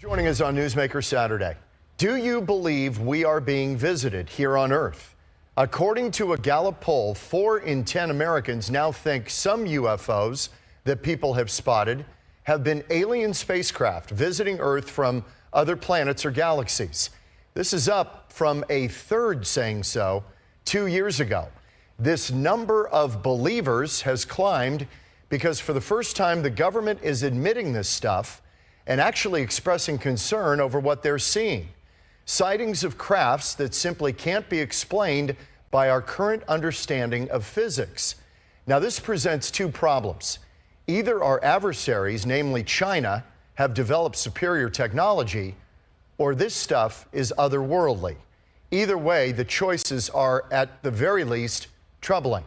Joining us on Newsmaker Saturday. Do you believe we are being visited here on Earth? According to a Gallup poll, 4 in 10 Americans now think some UFOs that people have spotted have been alien spacecraft visiting Earth from other planets or galaxies. This is up from a third saying so 2 years ago. This number of believers has climbed because for the first time the government is admitting this stuff and actually expressing concern over what they're seeing. Sightings of crafts that simply can't be explained by our current understanding of physics. Now, this presents 2 problems. Either our adversaries, namely China, have developed superior technology, or this stuff is otherworldly. Either way, the choices are, at the very least, troubling.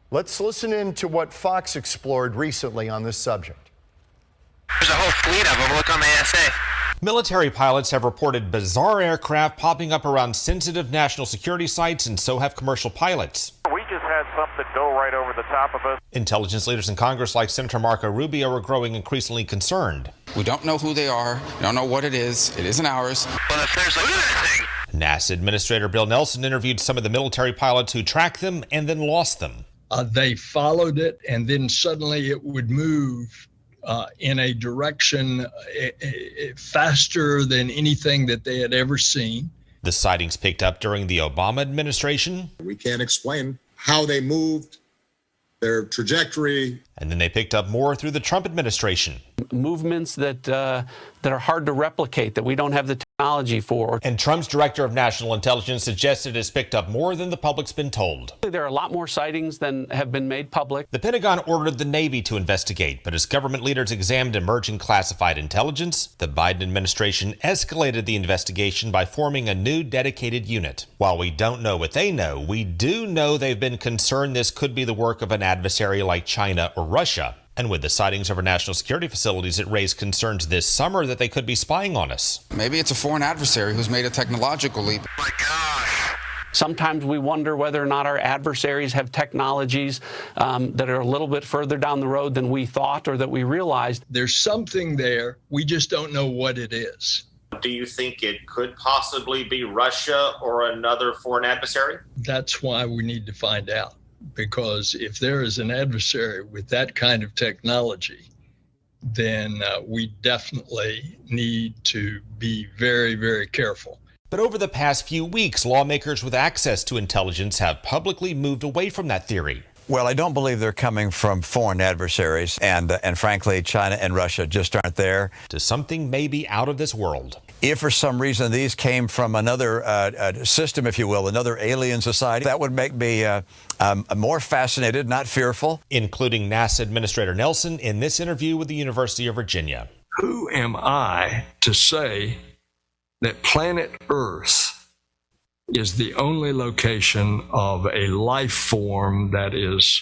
Let's listen in to what Fox explored recently on this subject. There's a whole fleet of them. Look on the ASA. Military pilots have reported bizarre aircraft popping up around sensitive national security sites, and so have commercial pilots. We just had something go right over the top of us. Intelligence leaders in Congress like Senator Marco Rubio are growing increasingly concerned. We don't know who they are. We don't know what it is. It isn't ours. Well, if there's like NASA Administrator Bill Nelson interviewed some of the military pilots who tracked them and then lost them. They followed it, and then suddenly it would move in a direction faster than anything that they had ever seen. The sightings picked up during the Obama administration. We can't explain how they moved, their trajectory. And then they picked up more through the Trump administration. Movements that are hard to replicate, that we don't have the technology for. And Trump's director of national intelligence suggested it's picked up more than the public's been told. There are a lot more sightings than have been made public. The Pentagon ordered the Navy to investigate, but as government leaders examined emerging classified intelligence, the Biden administration escalated the investigation by forming a new dedicated unit. While we don't know what they know, we do know they've been concerned this could be the work of an adversary like China or Russia. And with the sightings of our national security facilities, it raised concerns this summer that they could be spying on us. Maybe it's a foreign adversary who's made a technological leap. my gosh. Sometimes we wonder whether or not our adversaries have technologies that are a little bit further down the road than we thought or that we realized. There's something there. We just don't know what it is. Do you think it could possibly be Russia or another foreign adversary? That's why we need to find out. Because if there is an adversary with that kind of technology, then we definitely need to be very, very careful. But over the past few weeks, lawmakers with access to intelligence have publicly moved away from that theory. Well, I don't believe they're coming from foreign adversaries, and frankly, China and Russia just aren't there. To something maybe out of this world. If for some reason these came from another system, if you will, another alien society, that would make me more fascinated, not fearful. Including NASA Administrator Nelson in this interview with the University of Virginia. Who am I to say that planet Earth is the only location of a life form that is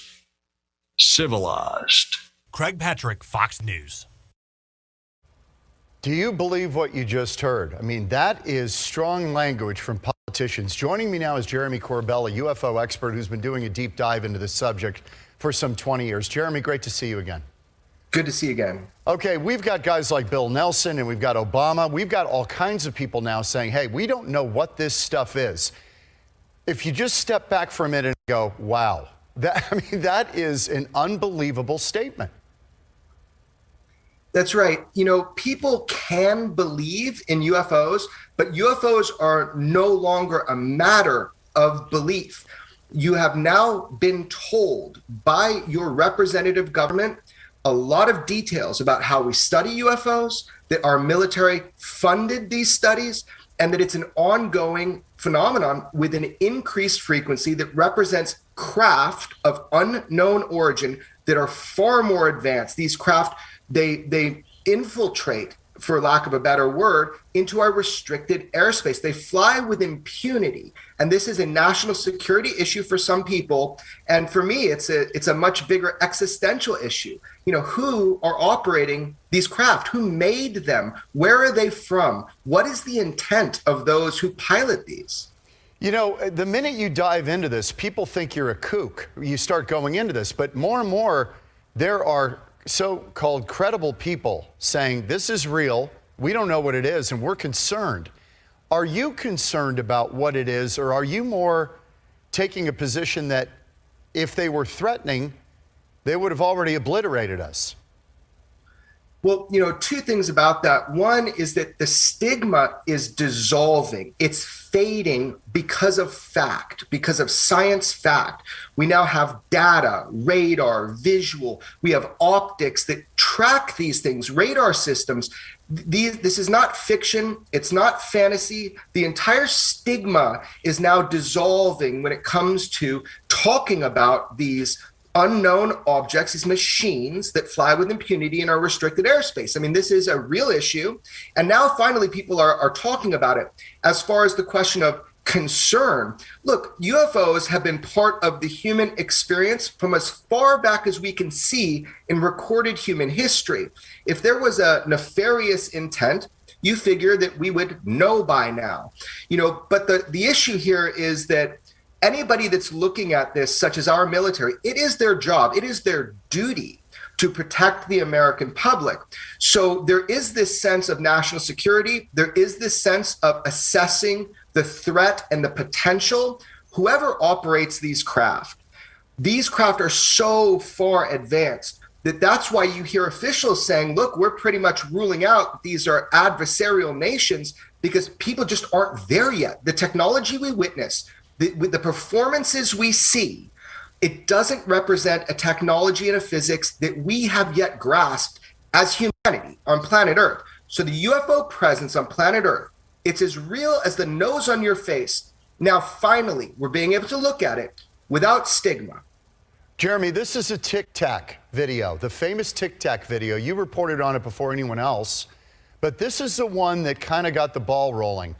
civilized? Craig Patrick, Fox News. Do you believe what you just heard? I mean, that is strong language from politicians. Joining me now is Jeremy Corbell, a UFO expert who's been doing a deep dive into this subject for some 20 years. Jeremy, great to see you again. Good to see you again. Okay, we've got guys like Bill Nelson and we've got Obama. We've got all kinds of people now saying, hey, we don't know what this stuff is. If you just step back for a minute and go, wow, that is an unbelievable statement. That's right. You know, people can believe in UFOs, but UFOs are no longer a matter of belief. You have now been told by your representative government a lot of details about how we study UFOs, that our military funded these studies, and that it's an ongoing phenomenon with an increased frequency that represents craft of unknown origin that are far more advanced. These craft, they infiltrate, for lack of a better word, into our restricted airspace. They fly with impunity. And this is a national security issue for some people. And for me, it's a much bigger existential issue. You know, who are operating these craft? Who made them? Where are they from? What is the intent of those who pilot these? You know, the minute you dive into this, people think you're a kook. You start going into this. But more and more, there are so-called credible people saying this is real, We don't know what it is, and we're concerned. Are you concerned about what it is, or are you more taking a position that if they were threatening, they would have already obliterated us? Well, two things about that. One is that the stigma is dissolving. It's fading because of fact, because of science fact. We now have data, radar, visual. We have optics that track these things, radar systems. This is not fiction. It's not fantasy. The entire stigma is now dissolving when it comes to talking about these unknown objects, these machines that fly with impunity in our restricted airspace. I mean, this is a real issue. And now finally people are talking about it. As far as the question of concern, look, UFOs have been part of the human experience from as far back as we can see in recorded human history. If there was a nefarious intent, you figure that we would know by now. But the issue here is that anybody that's looking at this, such as our military, it is their job, it is their duty to protect the American public. So there is this sense of national security. There is this sense of assessing the threat and the potential. Whoever operates these craft are so far advanced that's why you hear officials saying, look, we're pretty much ruling out these are adversarial nations, because people just aren't there yet. The technology we witness, with the performances we see, it doesn't represent a technology and a physics that we have yet grasped as humanity on planet Earth. So the UFO presence on planet Earth, it's as real as the nose on your face. Now, finally, we're being able to look at it without stigma. Jeremy, this is a Tic Tac video, the famous Tic Tac video. You reported on it before anyone else, but this is the one that kind of got the ball rolling.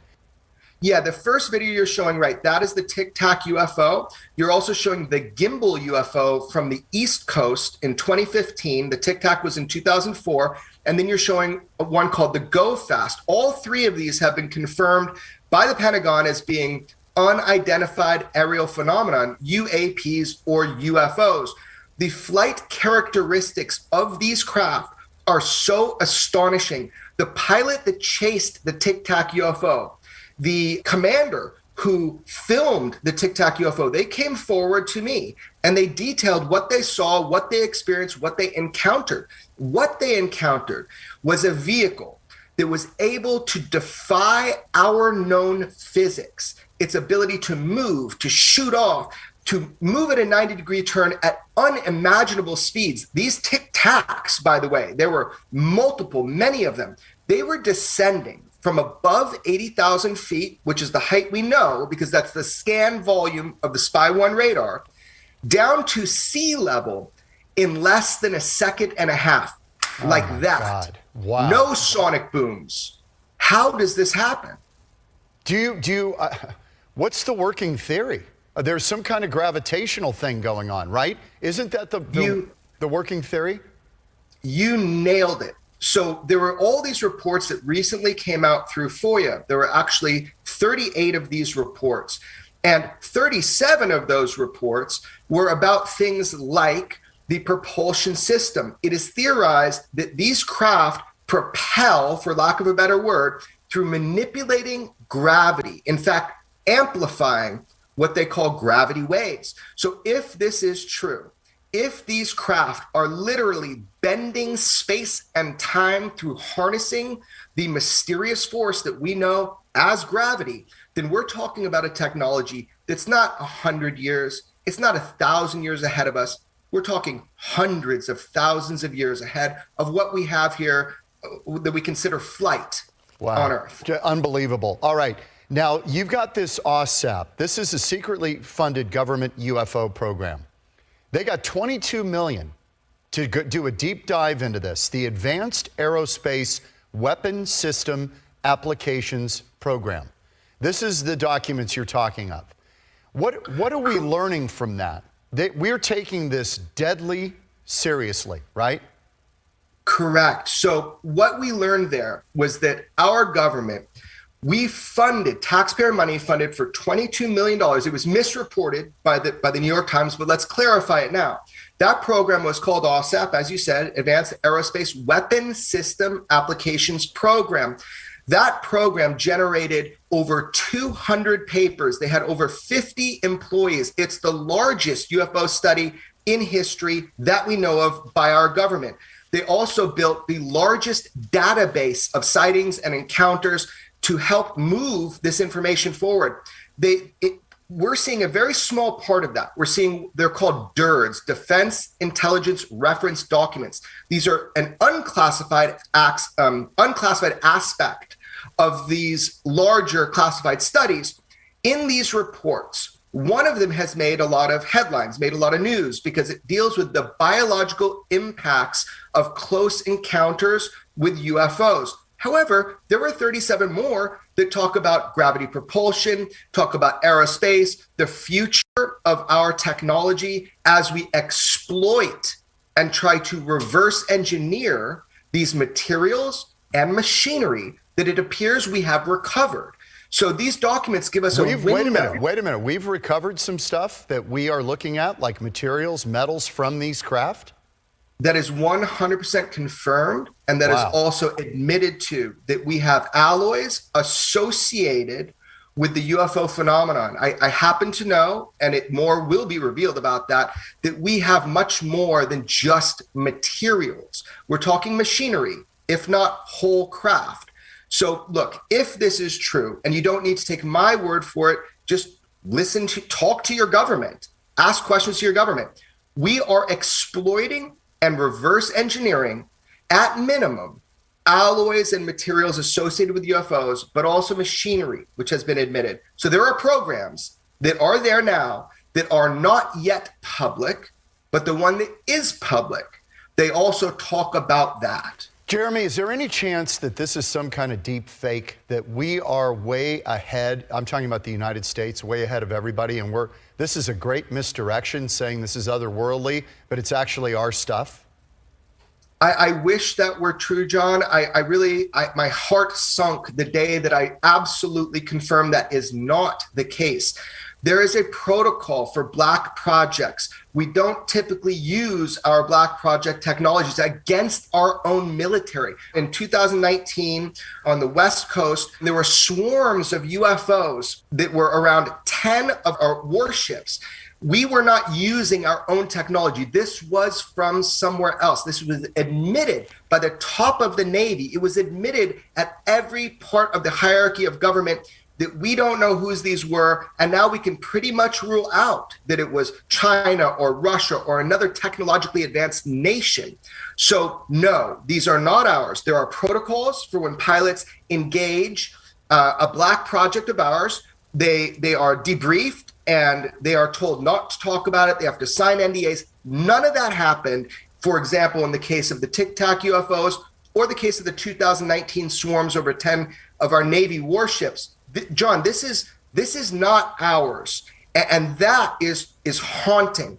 Yeah, the first video you're showing, right, that is the Tic Tac UFO. You're also showing the gimbal UFO from the East Coast in 2015. The Tic Tac was in 2004. And then you're showing one called the Go Fast. All three of these have been confirmed by the Pentagon as being unidentified aerial phenomenon, UAPs or UFOs. The flight characteristics of these craft are so astonishing. The pilot that chased the Tic Tac UFO, the commander who filmed the Tic Tac UFO, they came forward to me and they detailed what they saw, what they experienced, what they encountered. What they encountered was a vehicle that was able to defy our known physics, its ability to move, to shoot off, to move at a 90-degree turn at unimaginable speeds. These Tic Tacs, by the way, there were multiple, many of them. They were descending from above 80,000 feet, which is the height we know because that's the scan volume of the Spy-1 radar, down to sea level in less than a second and a half, like that. God. Wow. No sonic booms. How does this happen? What's the working theory? There's some kind of gravitational thing going on, right? Isn't that the working theory? You nailed it. So there were all these reports that recently came out through FOIA. There were actually 38 of these reports. And 37 of those reports were about things like the propulsion system. It is theorized that these craft propel, for lack of a better word, through manipulating gravity. In fact, amplifying what they call gravity waves. So if this is true, if these craft are literally bending space and time through harnessing the mysterious force that we know as gravity, then we're talking about a technology that's not 100 years, it's not 1,000 years ahead of us. We're talking hundreds of thousands of years ahead of what we have here that we consider flight on Earth. Unbelievable. All right. Now, you've got this OSAP. This is a secretly funded government UFO program. They got $22 million to do a deep dive into this, the Advanced Aerospace Weapon System Applications Program. This is the documents you're talking of. What are we learning from that? We're taking this deadly seriously, right? Correct. So what we learned there was that our government, we funded, taxpayer money funded for $22 million. It was misreported by the New York Times, but let's clarify it now. That program was called OSAP, as you said, Advanced Aerospace Weapon System Applications Program. That program generated over 200 papers. They had over 50 employees. It's the largest UFO study in history that we know of by our government. They also built the largest database of sightings and encounters to help move this information forward. We're seeing a very small part of that. They're called DIRDs, Defense Intelligence Reference Documents. These are an unclassified aspect of these larger classified studies. In these reports, one of them has made a lot of headlines, made a lot of news, because it deals with the biological impacts of close encounters with UFOs. However, there were 37 more that talk about gravity propulsion, talk about aerospace, the future of our technology as we exploit and try to reverse engineer these materials and machinery that it appears we have recovered. So these documents give us a window. Wait a minute. We've recovered some stuff that we are looking at, like materials, metals from these craft? That is 100% confirmed, and that is also admitted to, that we have alloys associated with the UFO phenomenon. I happen to know, and more will be revealed about that we have much more than just materials. We're talking machinery, if not whole craft. So look, if this is true, and you don't need to take my word for it, just talk to your government, ask questions to your government. We are exploiting and reverse engineering, at minimum, alloys and materials associated with UFOs, but also machinery, which has been admitted. So there are programs that are there now that are not yet public, but the one that is public, they also talk about that. Jeremy, is there any chance that this is some kind of deep fake, that we are way ahead? I'm talking about the United States, way ahead of everybody, and this is a great misdirection, saying this is otherworldly, but it's actually our stuff? I wish that were true, John. My heart sunk the day that I absolutely confirmed that is not the case. There is a protocol for black projects. We don't typically use our black project technologies against our own military. In 2019, on the West Coast, there were swarms of UFOs that were around 10 of our warships. We were not using our own technology. This was from somewhere else. This was admitted by the top of the Navy. It was admitted at every part of the hierarchy of government that we don't know whose these were, and now we can pretty much rule out that it was China or Russia or another technologically advanced nation. So no, these are not ours. There are protocols for when pilots engage a black project of ours. They are debriefed and they are told not to talk about it. They have to sign NDAs. None of that happened, for example, in the case of the Tic Tac UFOs or the case of the 2019 swarms over 10 of our Navy warships. John, this is not ours, and that is haunting.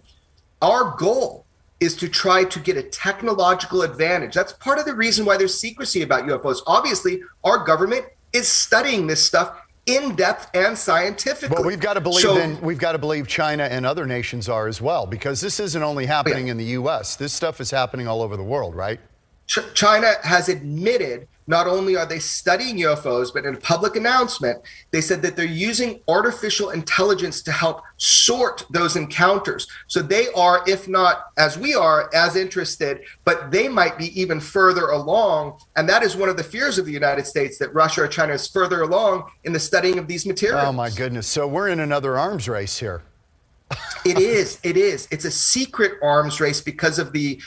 Our goal is to try to get a technological advantage. That's part of the reason why there's secrecy about UFOs. Obviously, our government is studying this stuff in depth and scientifically. But we've got to believe China and other nations are as well, because this isn't only happening in the U.S. This stuff is happening all over the world, right? China has admitted not only are they studying UFOs, but in a public announcement, they said that they're using artificial intelligence to help sort those encounters. So they are, if not as we are, as interested, but they might be even further along. And that is one of the fears of the United States, that Russia or China is further along in the studying of these materials. Oh, my goodness. So we're in another arms race here. It is. It's a secret arms race because of the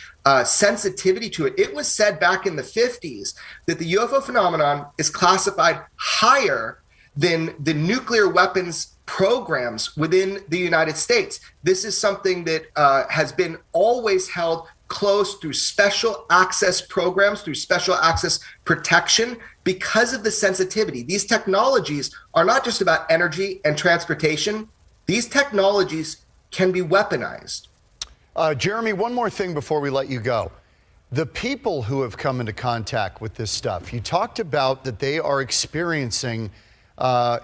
sensitivity to it. It was said back in the 50s that the UFO phenomenon is classified higher than the nuclear weapons programs within the United States. This is something that has been always held close through special access programs, through special access protection, because of the sensitivity. These technologies are not just about energy and transportation. These technologies can be weaponized. Jeremy, one more thing before we let you go. The people who have come into contact with this stuff, you talked about that they are experiencing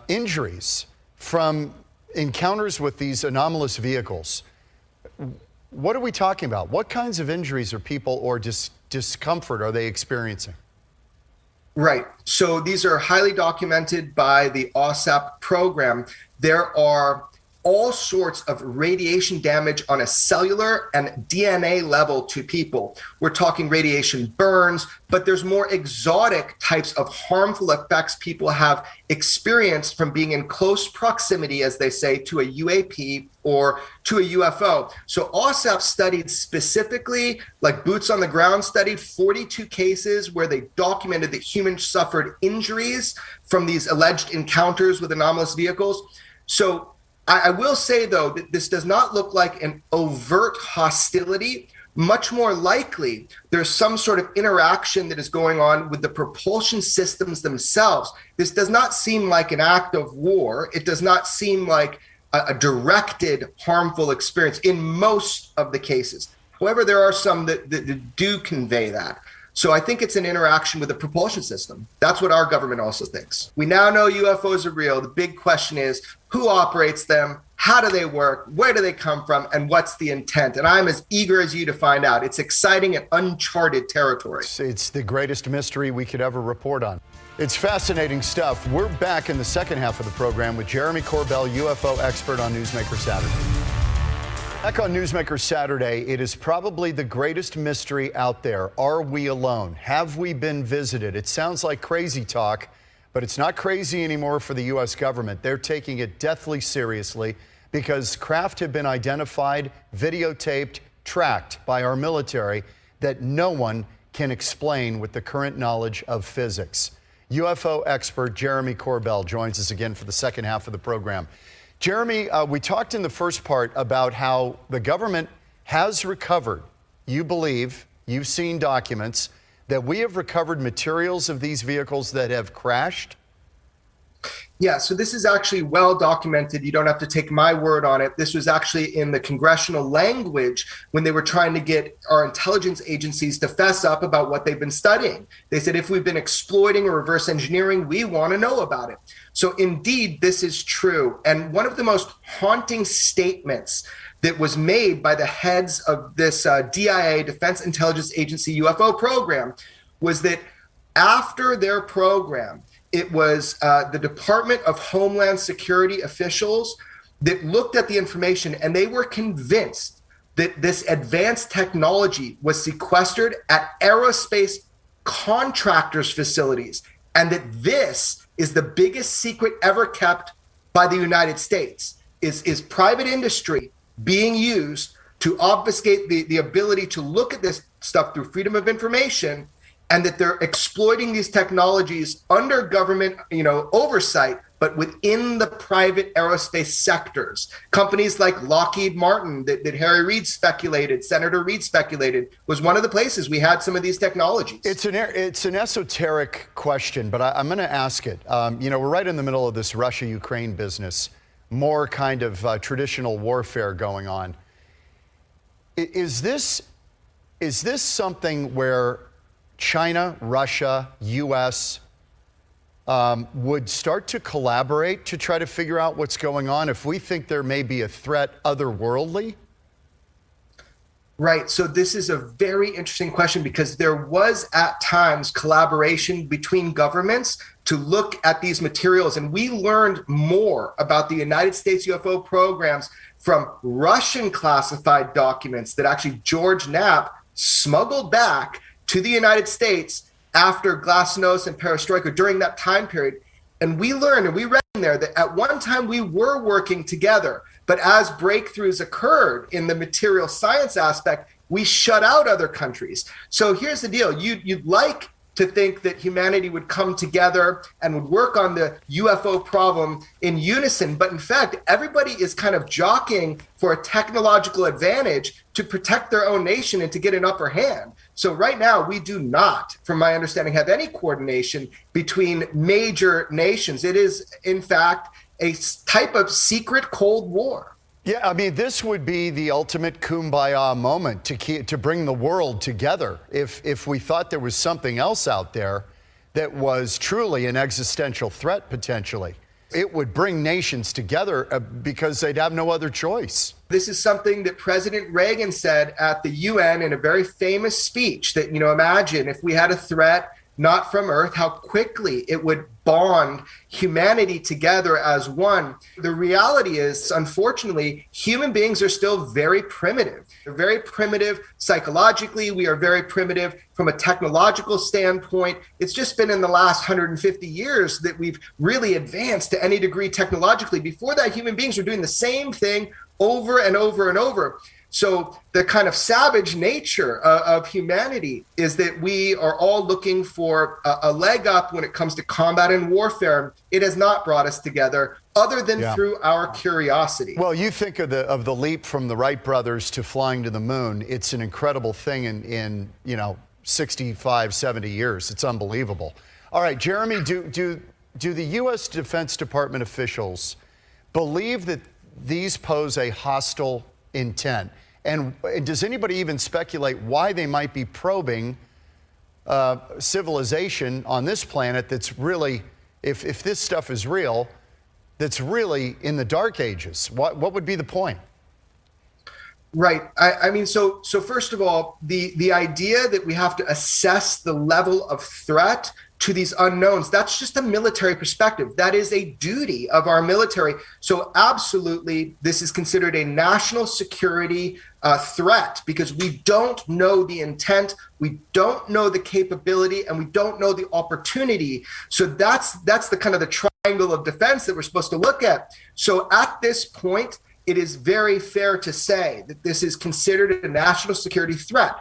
injuries from encounters with these anomalous vehicles. what are we talking about? What kinds of injuries are people or discomfort are they experiencing? Right. So these are highly documented by the OSAP program. There are all sorts of radiation damage on a cellular and DNA level to people. We're talking radiation burns, but there's more exotic types of harmful effects people have experienced from being in close proximity, as they say, to a UAP or to a UFO. So OSAP studied specifically, like boots on the ground studied 42 cases where they documented that humans suffered injuries from these alleged encounters with anomalous vehicles. So I will say, though, that this does not look like an overt hostility. Much more likely, there's some sort of interaction that is going on with the propulsion systems themselves. This does not seem like an act of war. It does not seem like a directed harmful experience in most of the cases. However, there are some that do convey that. So I think it's an interaction with the propulsion system. That's what our government also thinks. We now know UFOs are real. The big question is, who operates them? How do they work? Where do they come from? And what's the intent? And I'm as eager as you to find out. It's exciting and uncharted territory. It's the greatest mystery we could ever report on. It's fascinating stuff. We're back in the second half of the program with Jeremy Corbell, UFO expert on Newsmaker Saturday. Back on Newsmaker Saturday, it is probably the greatest mystery out there. Are we alone? Have we been visited? It sounds like crazy talk, but it's not crazy anymore for the U.S. government. They're taking it deathly seriously because craft have been identified, videotaped, tracked by our military that no one can explain with the current knowledge of physics. UFO expert Jeremy Corbell joins us again for the second half of the program. Jeremy, we talked in the first part about how the government has recovered. You believe, you've seen documents, that we have recovered materials of these vehicles that have crashed? Yeah, so this is actually well documented. You don't have to take my word on it. This was actually in the congressional language when they were trying to get our intelligence agencies to fess up about what they've been studying. They said, if we've been exploiting or reverse engineering, we want to know about it. So indeed, this is true. And one of the most haunting statements that was made by the heads of this DIA, Defense Intelligence Agency UFO program, was that after their program, it was the Department of Homeland Security officials that looked at the information, and they were convinced that this advanced technology was sequestered at aerospace contractors' facilities, and that this is the biggest secret ever kept by the United States, is private industry being used to obfuscate the ability to look at this stuff through freedom of information, and that they're exploiting these technologies under government, oversight, but within the private aerospace sectors. Companies like Lockheed Martin that Harry Reid speculated, Senator Reid speculated, was one of the places we had some of these technologies. It's an esoteric question, but I'm going to ask it. We're right in the middle of this Russia-Ukraine business, more kind of traditional warfare going on. Is this something where China, Russia, U.S. Would start to collaborate to try to figure out what's going on if we think there may be a threat otherworldly? Right. So this is a very interesting question because there was at times collaboration between governments to look at these materials. And we learned more about the United States UFO programs from Russian classified documents that actually George Knapp smuggled back to the United States after Glasnost and Perestroika during that time period. And we learned, and we read in there, that at one time we were working together, but as breakthroughs occurred in the material science aspect, we shut out other countries. So here's the deal. You'd like to think that humanity would come together and would work on the UFO problem in unison. But in fact, everybody is kind of jockeying for a technological advantage to protect their own nation and to get an upper hand. So right now, we do not, from my understanding, have any coordination between major nations. It is, in fact, a type of secret Cold War. Yeah, I mean, this would be the ultimate kumbaya moment to bring the world together. If we thought there was something else out there that was truly an existential threat, potentially. It would bring nations together because they'd have no other choice. This is something that President Reagan said at the UN in a very famous speech that, imagine if we had a threat not from Earth, how quickly it would bond humanity together as one. The reality is, unfortunately, human beings are still very primitive. They're very primitive psychologically. We are very primitive from a technological standpoint. It's just been in the last 150 years that we've really advanced to any degree technologically. Before that, human beings were doing the same thing over and over and over. So the kind of savage nature of humanity is that we are all looking for a leg up when it comes to combat and warfare. It has not brought us together other than through our curiosity. Well, you think of the leap from the Wright brothers to flying to the moon. It's an incredible thing in 65, 70 years. It's unbelievable. All right, Jeremy, do the U.S. Defense Department officials believe that these pose a hostile intent? And does anybody even speculate why they might be probing civilization on this planet that's really, if this stuff is real, that's really in the dark ages? What would be the point? Right. I mean, so first of all, the idea that we have to assess the level of threat to these unknowns, that's just a military perspective. That is a duty of our military. So absolutely, this is considered a national security threat because we don't know the intent, we don't know the capability, and we don't know the opportunity. So that's the kind of the triangle of defense that we're supposed to look at. So at this point, it is very fair to say that this is considered a national security threat.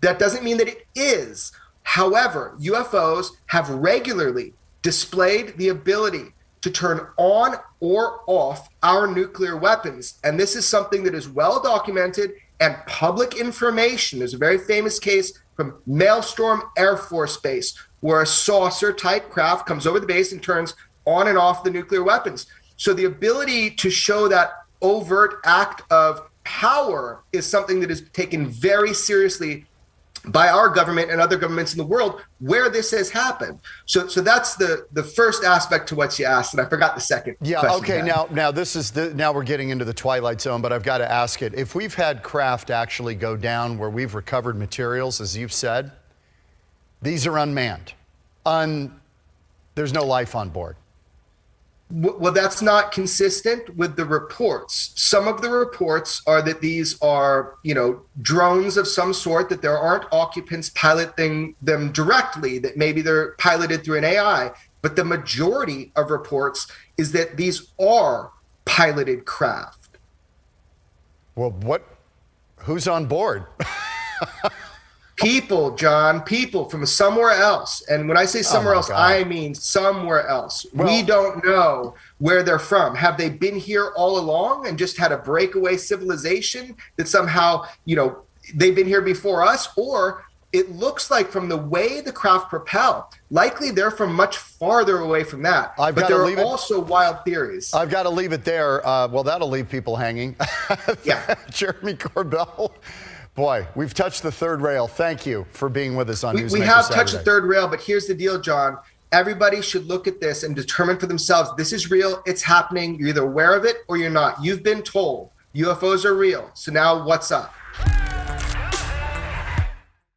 That doesn't mean that it is. However, UFOs have regularly displayed the ability to turn on or off our nuclear weapons. And this is something that is well documented and public information. There's a very famous case from Maelstrom Air Force Base where a saucer type craft comes over the base and turns on and off the nuclear weapons. So the ability to show that overt act of power is something that is taken very seriously by our government and other governments in the world where this has happened. So that's the first aspect to what you asked, and I forgot the second. Yeah. Okay. Now this is now we're getting into the twilight zone, but I've got to ask it: if we've had craft actually go down where we've recovered materials, as you've said, these are unmanned, there's no life on board. Well, that's not consistent with the reports. Some of the reports are that these are, drones of some sort, that there aren't occupants piloting them directly, that maybe they're piloted through an AI. But the majority of reports is that these are piloted craft. Well, who's on board? People, John, people from somewhere else. And when I say somewhere else, God. I mean somewhere else. Well, we don't know where they're from. Have they been here all along and just had a breakaway civilization that somehow, they've been here before us? Or it looks like from the way the craft propel, likely they're from much farther away from that. But there are also wild theories. I've got to leave it there. Well, that'll leave people hanging. Yeah. Jeremy Corbell. Boy, we've touched the third rail. Thank you for being with us on Newsmaker We have Saturday. touched the third rail, but here's the deal, John. Everybody should look at this and determine for themselves, this is real, it's happening. You're either aware of it or you're not. You've been told UFOs are real. So now what's up?